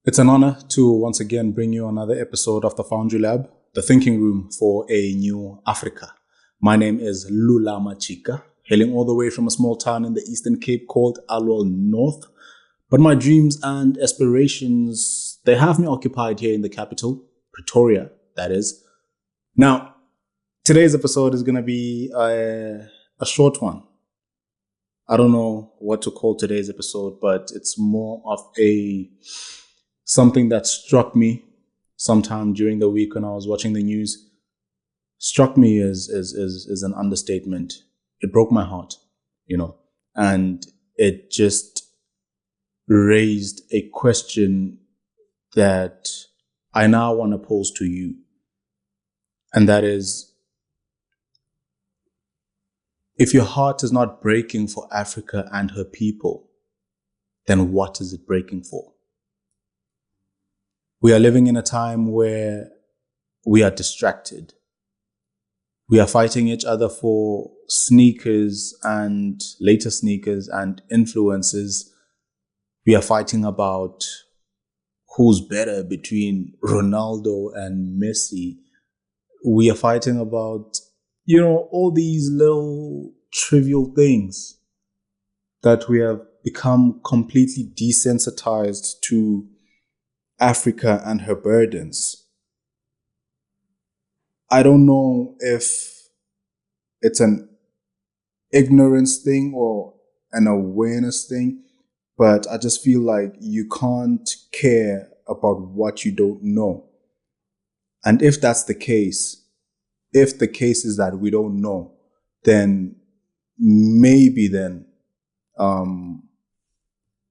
It's an honor to once again bring you another episode of the FNDRY LAB, the thinking room for a new Africa. My name is Lulama Chica, hailing all the way from a small town in the Eastern Cape called Alwell North. But my dreams and aspirations, they have me occupied here in the capital, Pretoria, that is. Now, today's episode is going to be a short one. I don't know what to call today's episode, but it's more of something that struck me sometime during the week when I was watching the news. Struck me is an understatement. It broke my heart, and it just raised a question that I now want to pose to you. And that is, if your heart is not breaking for Africa and her people, then what is it breaking for? We are living in a time where we are distracted. We are fighting each other for sneakers and later sneakers and influences. We are fighting about who's better between Ronaldo and Messi. We are fighting about, all these little trivial things that we have become completely desensitized to Africa and her burdens. I don't know if it's an ignorance thing or an awareness thing, but I just feel like you can't care about what you don't know. And if that's the case, if the case is that we don't know, then maybe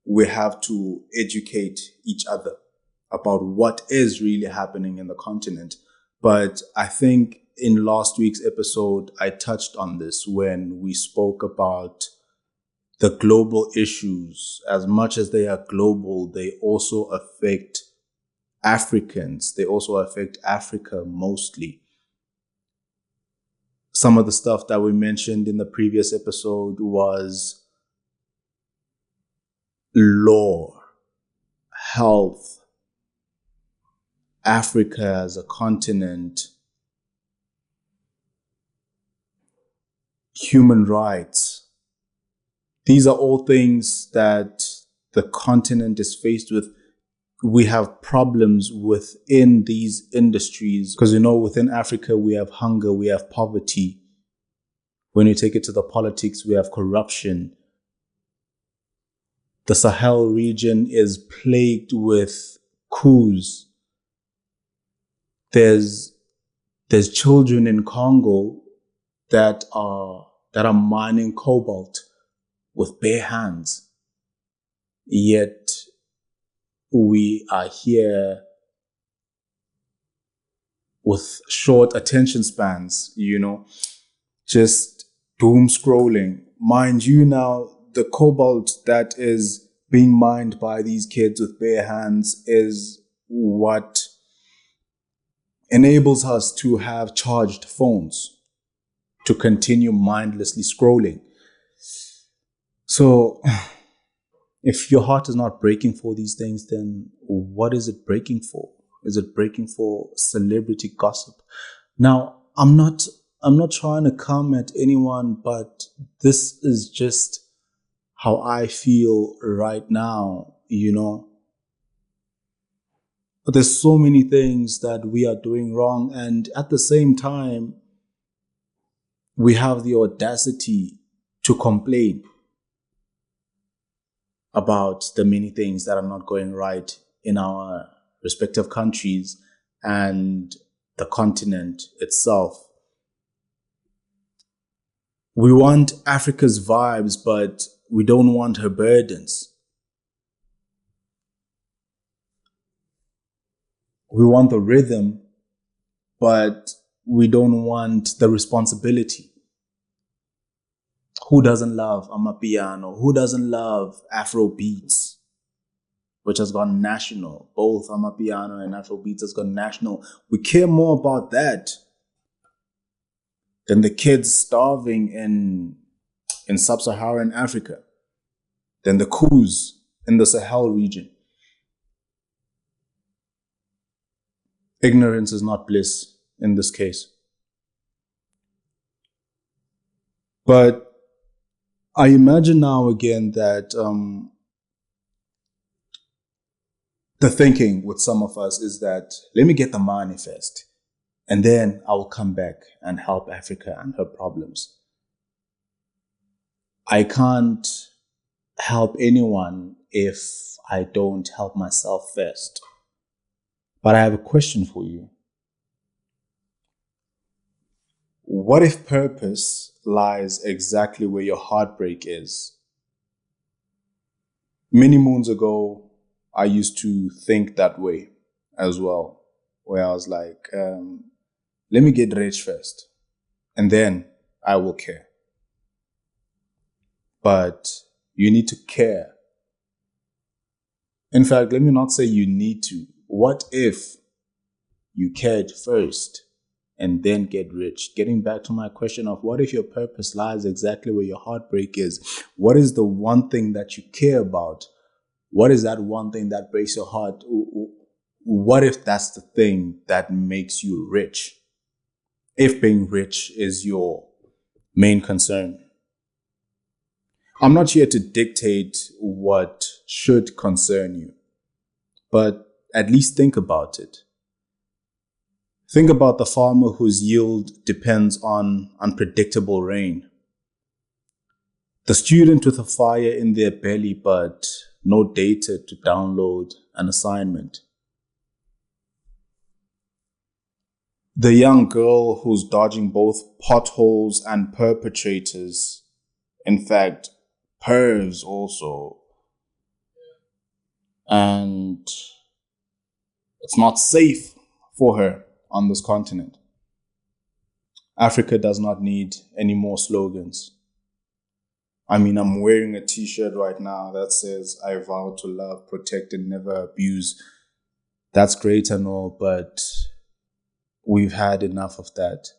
we have to educate each other about what is really happening in the continent. But I think in last week's episode, I touched on this when we spoke about the global issues. As much as they are global, they also affect Africans. They also affect Africa mostly. Some of the stuff that we mentioned in the previous episode was law, health, Africa as a continent, human rights. These are all things that the continent is faced with. We have problems within these industries because, within Africa, we have hunger, we have poverty. When you take it to the politics, we have corruption. The Sahel region is plagued with coups. There's children in Congo that are mining cobalt with bare hands. Yet we are here with short attention spans, just doom scrolling. Mind you, now the cobalt that is being mined by these kids with bare hands is what enables us to have charged phones to continue mindlessly scrolling. So if your heart is not breaking for these things, then what is it breaking for? Is it breaking for celebrity gossip? Now, I'm not trying to come at anyone, but this is just how I feel right now, But there's so many things that we are doing wrong. And at the same time, we have the audacity to complain about the many things that are not going right in our respective countries and the continent itself. We want Africa's vibes, but we don't want her burdens. We want the rhythm, but we don't want the responsibility. Who doesn't love Amapiano? Who doesn't love Afro beats, which has gone national? Both Amapiano and Afro beats has gone national. We care more about that than the kids starving in sub-Saharan Africa, than the coups in the Sahel region. Ignorance is not bliss in this case. But I imagine now again that the thinking with some of us is that, let me get the money first, and then I will come back and help Africa and her problems. I can't help anyone if I don't help myself first. But I have a question for you. What if purpose lies exactly where your heartbreak is? Many moons ago, I used to think that way as well, where I was like, let me get rich first, and then I will care. But you need to care. In fact, let me not say you need to. What if you cared first and then get rich? Getting back to my question of what if your purpose lies exactly where your heartbreak is? What is the one thing that you care about? What is that one thing that breaks your heart? What if that's the thing that makes you rich? If being rich is your main concern. I'm not here to dictate what should concern you, but at least think about it. Think about the farmer whose yield depends on unpredictable rain. The student with a fire in their belly but no data to download an assignment. The young girl who's dodging both potholes and perpetrators. In fact, pervs also. And it's not safe for her on this continent. Africa does not need any more slogans. I mean, I'm wearing a t-shirt right now that says, I vow to love, protect, and never abuse. That's great and all, but we've had enough of that.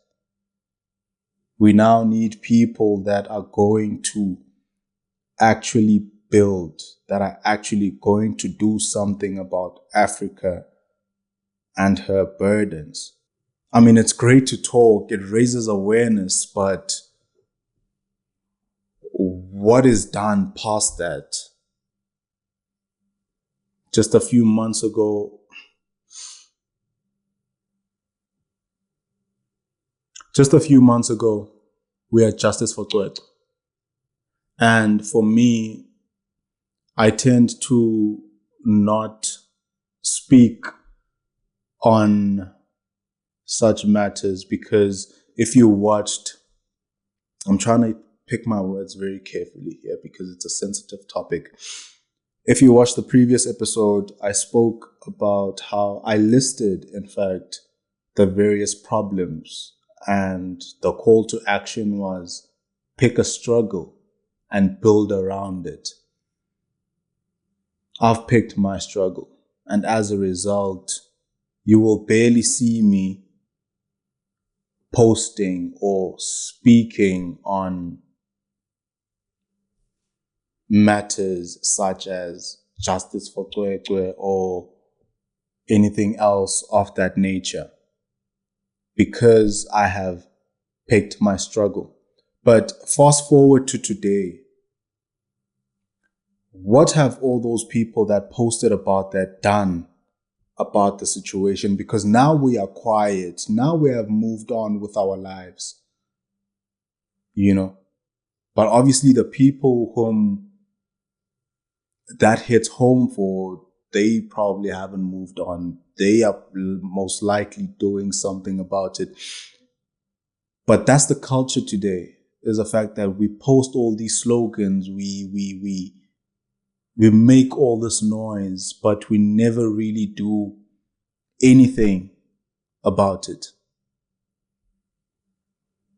We now need people that are going to actually build, that are actually going to do something about Africa and her burdens. I mean, it's great to talk, it raises awareness, but what is done past that? Just a few months ago, we had Justice for Twet. And for me, I tend to not speak on such matters because if you watched, I'm trying to pick my words very carefully here because it's a sensitive topic. If you watched the previous episode, I spoke about how I listed, in fact, the various problems, and the call to action was pick a struggle and build around it. I've picked my struggle, and as a result, you will barely see me posting or speaking on matters such as justice for Twetwe or anything else of that nature, because I have picked my struggle. But fast forward to today. What have all those people that posted about that done about the situation? Because now we are quiet. Now we have moved on with our lives. But obviously the people whom that hits home for, they probably haven't moved on. They are most likely doing something about it. But that's the culture today, is the fact that we post all these slogans, we make all this noise, but we never really do anything about it.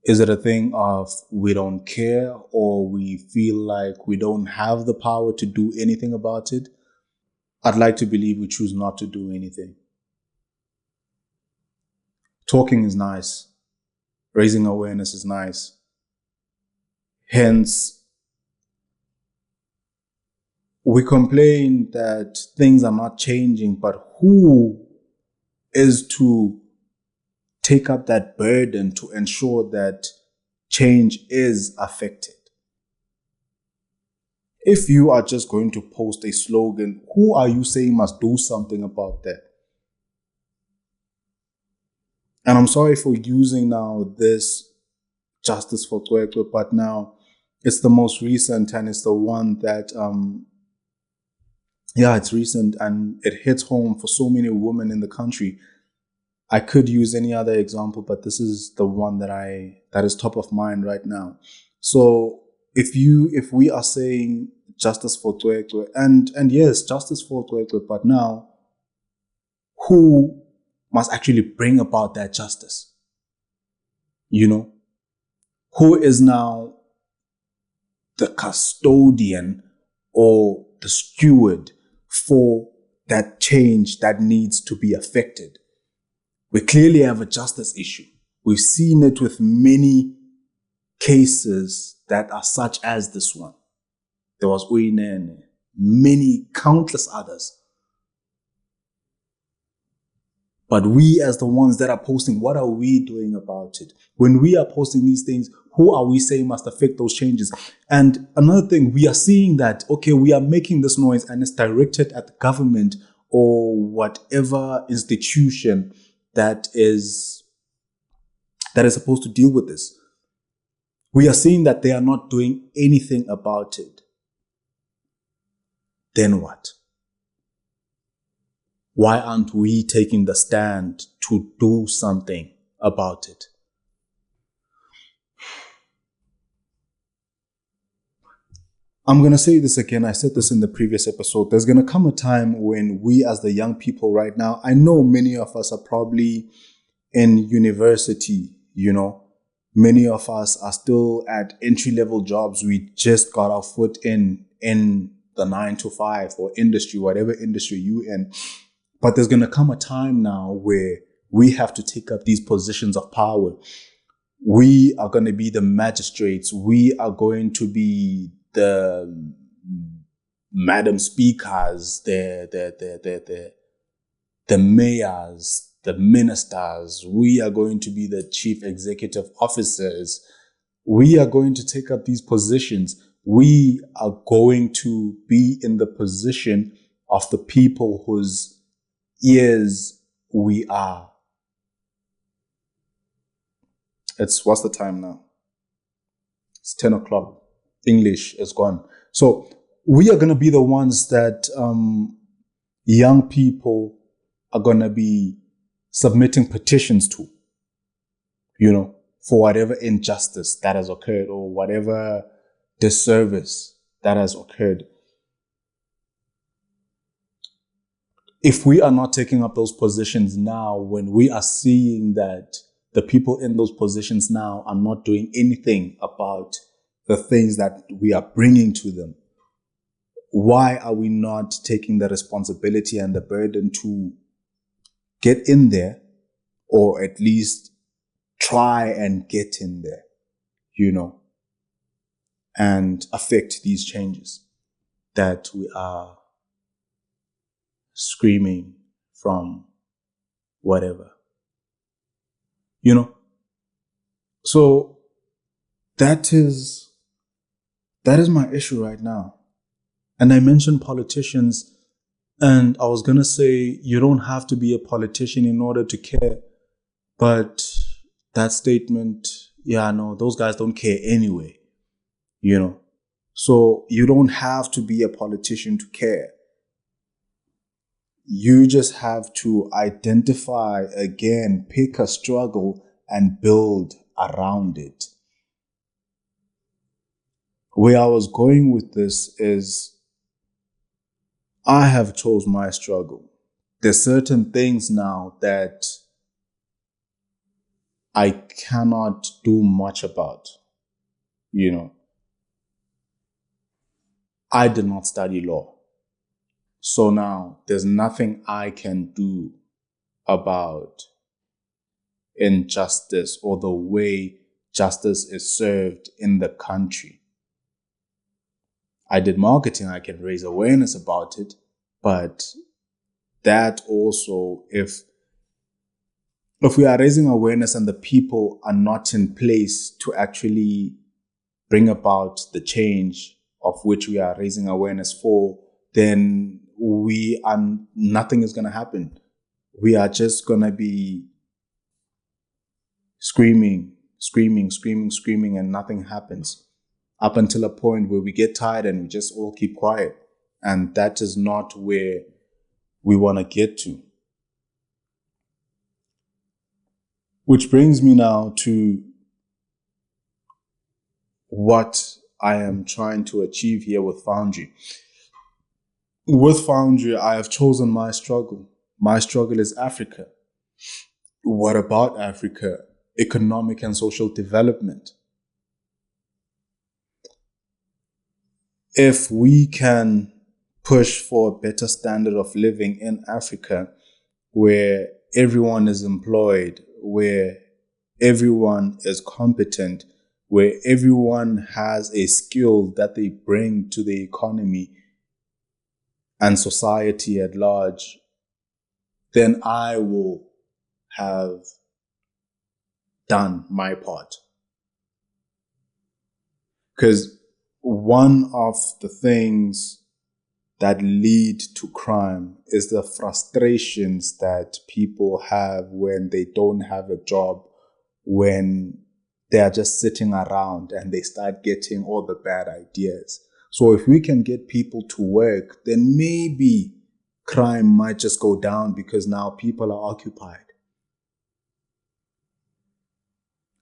Is it a thing of we don't care, or we feel like we don't have the power to do anything about it? I'd like to believe we choose not to do anything. Talking is nice. Raising awareness is nice. Hence, we complain that things are not changing, but who is to take up that burden to ensure that change is affected. If you are just going to post a slogan, who are you saying must do something about that? And I'm sorry for using now this Justice for Kwekwe, but now it's the most recent and it's the one that, it's recent and it hits home for so many women in the country. I could use any other example, but this is the one that is top of mind right now. So if we are saying justice for Kwekwe, and yes, justice for Kwekwe, but now who must actually bring about that justice? Who is now the custodian or the steward for that change that needs to be affected? We clearly have a justice issue. We've seen it with many cases that are such as this one. There was Uyinene, many, countless others. But we as the ones that are posting, what are we doing about it? When we are posting these things, who are we saying must affect those changes? And another thing, we are seeing that, okay, we are making this noise and it's directed at the government or whatever institution that is supposed to deal with this. We are seeing that they are not doing anything about it. Then what? Why aren't we taking the stand to do something about it? I'm going to say this again. I said this in the previous episode. There's going to come a time when we as the young people right now, I know many of us are probably in university, many of us are still at entry-level jobs. We just got our foot in the 9-to-5 or industry, whatever industry you're in. But there's going to come a time now where we have to take up these positions of power. We are going to be the magistrates. We are going to be the madam speakers, the mayors, the ministers. We are going to be the chief executive officers. We are going to take up these positions. We are going to be in the position of the people whose ears we are. What's the time now? It's 10 o'clock. English is gone. So we are going to be the ones that young people are going to be submitting petitions to, for whatever injustice that has occurred or whatever disservice that has occurred. If we are not taking up those positions now, when we are seeing that the people in those positions now are not doing anything about the things that we are bringing to them, why are we not taking the responsibility and the burden to get in there, or at least try and get in there, and affect these changes that we are screaming from whatever, So that is my issue right now. And I mentioned politicians, and I was going to say you don't have to be a politician in order to care. But that statement, those guys don't care anyway, So you don't have to be a politician to care. You just have to identify, again, pick a struggle and build around it. Where I was going with this is I have chose my struggle. There's certain things now that I cannot do much about, I did not study law. So now there's nothing I can do about injustice or the way justice is served in the country. I did marketing, I can raise awareness about it, but that also, if if we are raising awareness and the people are not in place to actually bring about the change of which we are raising awareness for, then nothing is going to happen. We are just going to be screaming, and nothing happens up until a point where we get tired and we just all keep quiet. And that is not where we want to get to. Which brings me now to what I am trying to achieve here with Foundry. With Foundry, I have chosen my struggle. My struggle is Africa. What about Africa? Economic and social development. If we can push for a better standard of living in Africa, where everyone is employed, where everyone is competent, where everyone has a skill that they bring to the economy and society at large, then I will have done my part. Because one of the things that lead to crime is the frustrations that people have when they don't have a job, when they are just sitting around and they start getting all the bad ideas. So if we can get people to work, then maybe crime might just go down because now people are occupied.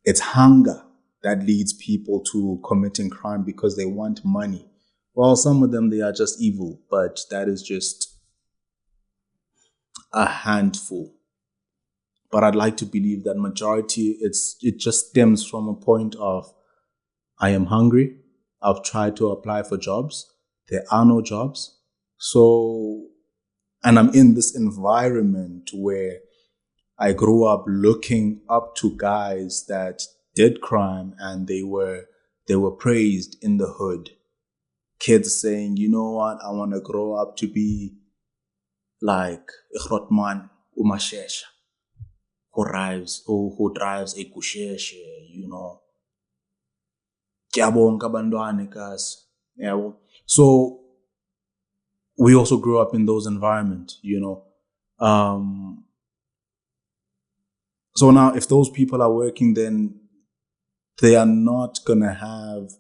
It's hunger that leads people to committing crime because they want money. Well, some of them, they are just evil, but that is just a handful. But I'd like to believe that majority, it just stems from a point of, I am hungry. I've tried to apply for jobs. There are no jobs. So, and I'm in this environment where I grew up looking up to guys that did crime and they were praised in the hood. Kids saying, you know what, I want to grow up to be like Ihrotman Umashesha, who drives a kusheshe, you know. So we also grew up in those environments, you know. So now if those people are working, then they are not going to have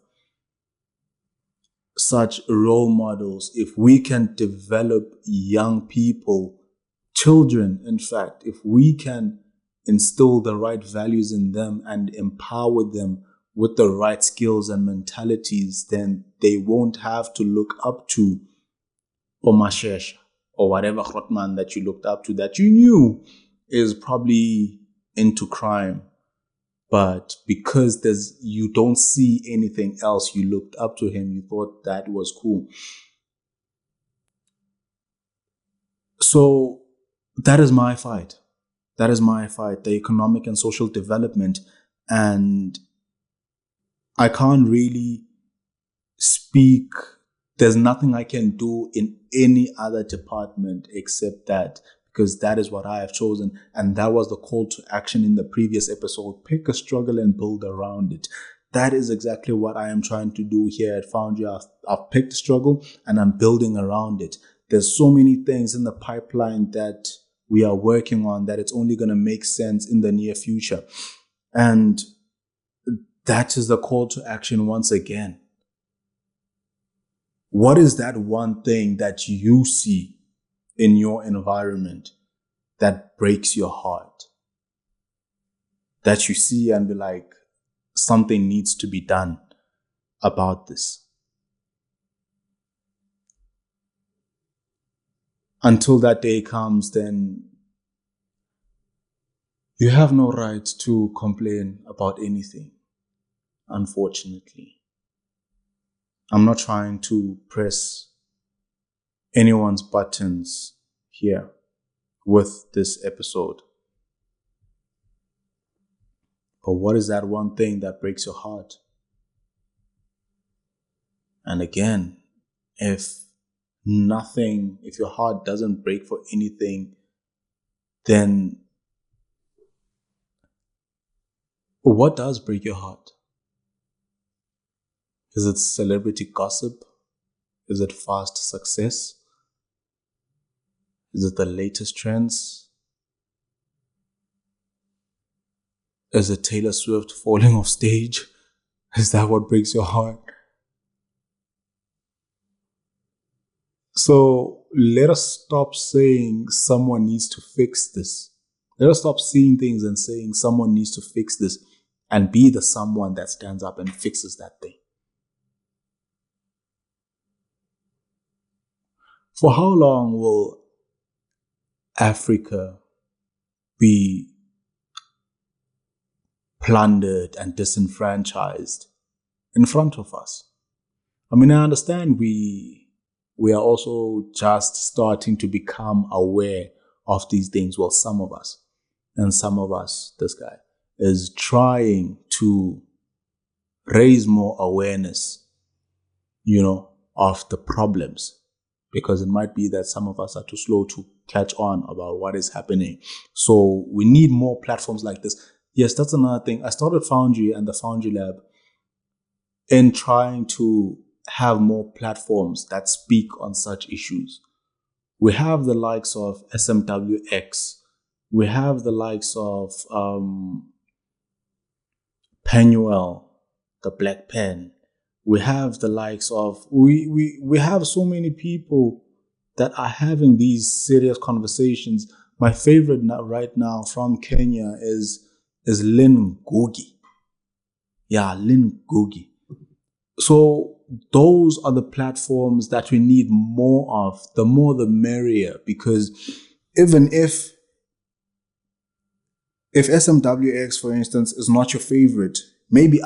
such role models. If we can develop young people, children, in fact, if we can instill the right values in them and empower them with the right skills and mentalities, then they won't have to look up to Omashesha or whatever Hrotman that you looked up to that you knew is probably into crime. But because you don't see anything else, you looked up to him, you thought that was cool. So that is my fight. That is my fight, the economic and social development. And I can't really speak. There's nothing I can do in any other department except that, because that is what I have chosen. And that was the call to action in the previous episode. Pick a struggle and build around it. That is exactly what I am trying to do here at Foundry. I've picked a struggle and I'm building around it. There's so many things in the pipeline that we are working on that it's only going to make sense in the near future. And that is the call to action once again. What is that one thing that you see in your environment that breaks your heart? That you see and be like, something needs to be done about this. Until that day comes, then you have no right to complain about anything, unfortunately. I'm not trying to press anyone's buttons here with this episode. But what is that one thing that breaks your heart? And again, if your heart doesn't break for anything, then What does break your heart? Is it celebrity gossip? Is it fast success? Is it the latest trends? Is it Taylor Swift falling off stage? Is that what breaks your heart? So let us stop saying someone needs to fix this. Let us stop seeing things and saying someone needs to fix this, and be the someone that stands up and fixes that thing. For how long will Africa be plundered and disenfranchised in front of us? I mean, I understand we are also just starting to become aware of these things. Well, some of us, and some of us, this guy, is trying to raise more awareness, of the problems, because it might be that some of us are too slow to catch on about what is happening. So we need more platforms like this. Yes, that's another thing. I started Foundry and the Foundry Lab in trying to have more platforms that speak on such issues. We have the likes of SMWX. We have the likes of Penuel, the Black Pen. We have the likes of, we have so many people that are having these serious conversations. My favorite right now from Kenya is Lynn Ngugi. Yeah, Lynn Ngugi. So those are the platforms that we need more of. The more the merrier, because even if SMWX, for instance, is not your favorite, maybe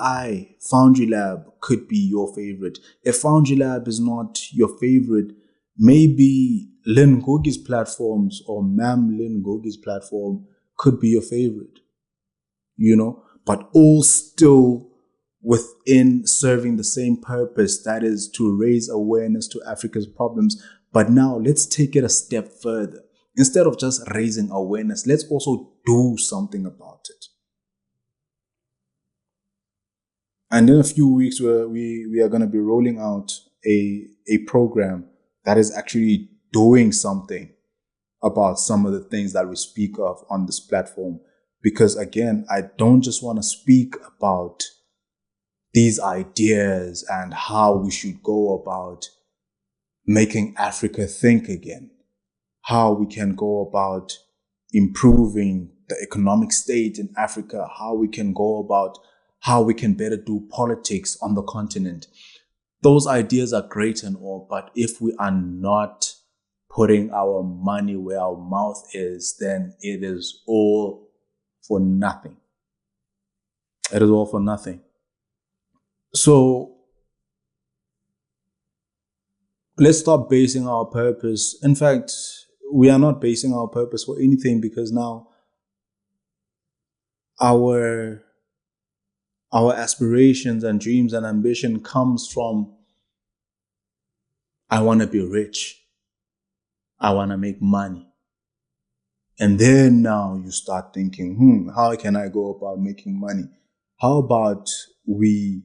Foundry Lab, could be your favorite. If Foundry Lab is not your favorite, maybe Lynn Ngugi's platforms or Ma'am Lynn Ngugi's platform could be your favorite, but all still within serving the same purpose, that is to raise awareness to Africa's problems. But now let's take it a step further. Instead of just raising awareness, let's also do something about it. And in a few weeks, we are going to be rolling out a program that is actually doing something about some of the things that we speak of on this platform. Because again, I don't just want to speak about these ideas and how we should go about making Africa think again, how we can go about improving the economic state in Africa, how we can go about how we can better do politics on the continent. Those ideas are great and all, but if we are not putting our money where our mouth is, then it is all for nothing. It is all for nothing. So let's stop basing our purpose. In fact, we are not basing our purpose for anything, because now our aspirations and dreams and ambition comes from, I want to be rich. I want to make money. And then now you start thinking, how can I go about making money? How about we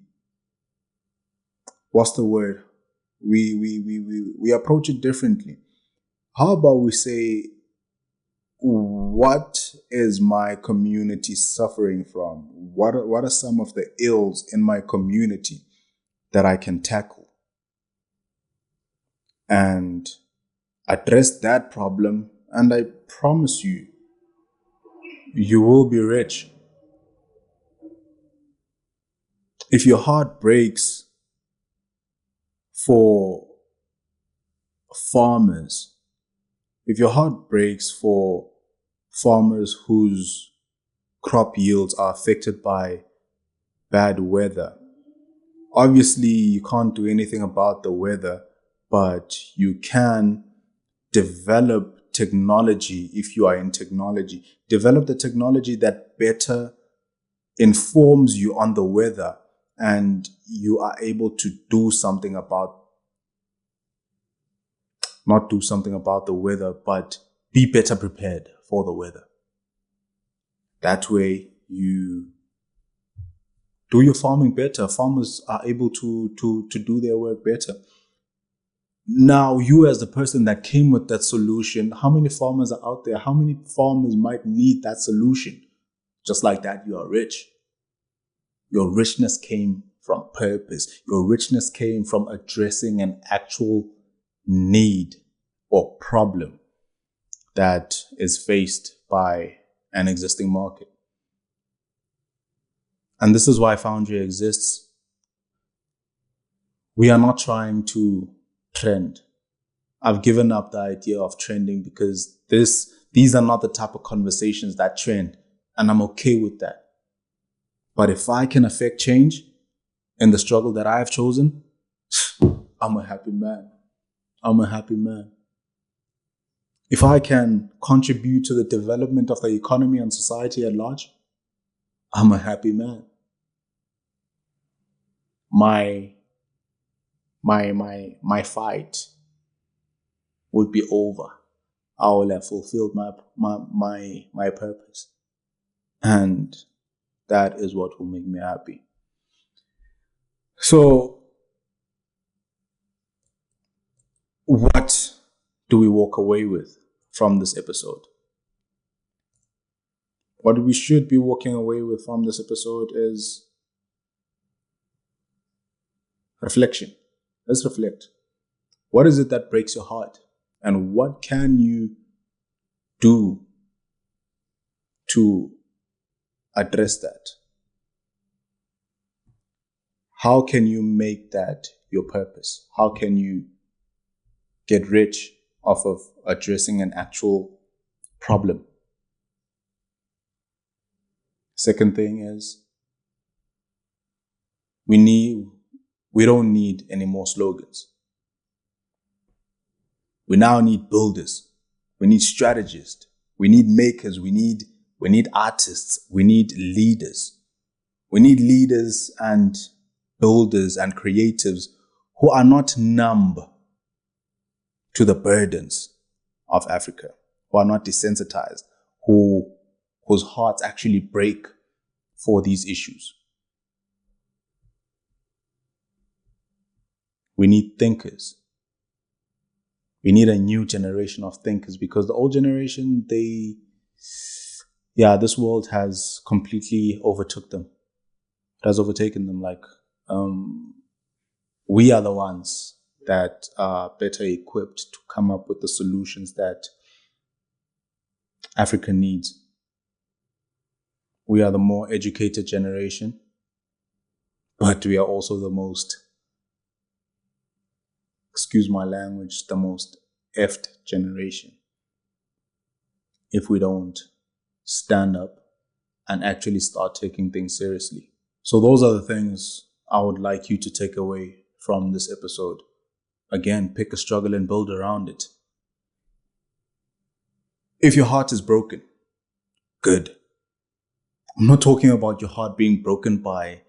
approach it differently? How about we say, what is my community suffering from? What are some of the ills in my community that I can tackle and address that problem? And I promise you, you will be rich. If your heart breaks for farmers, if your heart breaks for farmers whose crop yields are affected by bad weather, obviously you can't do anything about the weather, but you can develop technology. If you are in technology, develop the technology that better informs you on the weather, and you are able to do something about, not do something about the weather, but be better prepared for the weather. That way you Do your farming better. Farmers are able to do their work better. Now, you as the person that came with that solution, how many farmers are out there? How many farmers might need that solution? Just like that, you are rich. Your richness came from purpose. Your richness came from addressing an actual need or problem that is faced by an existing market. And this is why Foundry exists. We are not trying to trend. I've given up the idea of trending because these are not the type of conversations that trend, and I'm okay with that. But if I can affect change in the struggle that I have chosen, I'm a happy man. I'm a happy man. If I can contribute to the development of the economy and society at large, I'm a happy man. My fight would be over. I will have fulfilled my purpose. And that is what will make me happy. So, what do we walk away with from this episode? What we should be walking away with from this episode is reflection. Let's reflect. What is it that breaks your heart? And what can you do to address that? How can you make that your purpose? How can you get rich off of addressing an actual problem? Second thing is, we don't need any more slogans. We now need builders. We need strategists. We need makers. We need artists. We need leaders. We need leaders and builders and creatives who are not numb to the burdens of Africa, who are not desensitized, whose hearts actually break for these issues. We need thinkers. We need a new generation of thinkers, because the old generation, this world has completely overtook them. It has overtaken them. We are the ones that are better equipped to come up with the solutions that Africa needs. We are the more educated generation, but we are also the most, excuse my language, the most effed generation if we don't stand up and actually start taking things seriously. So those are the things I would like you to take away from this episode. Again, pick a struggle and build around it. If your heart is broken, good. I'm not talking about your heart being broken by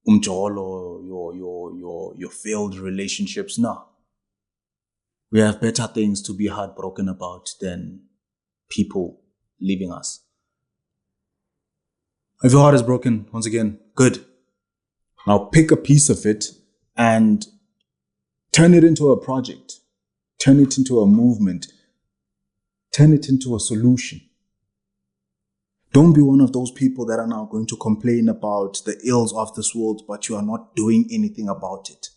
umjolo, your failed relationships. No. We have better things to be heartbroken about than people leaving us. If your heart is broken, once again, good. Now pick a piece of it and turn it into a project. Turn it into a movement. Turn it into a solution. Don't be one of those people that are now going to complain about the ills of this world, but you are not doing anything about it.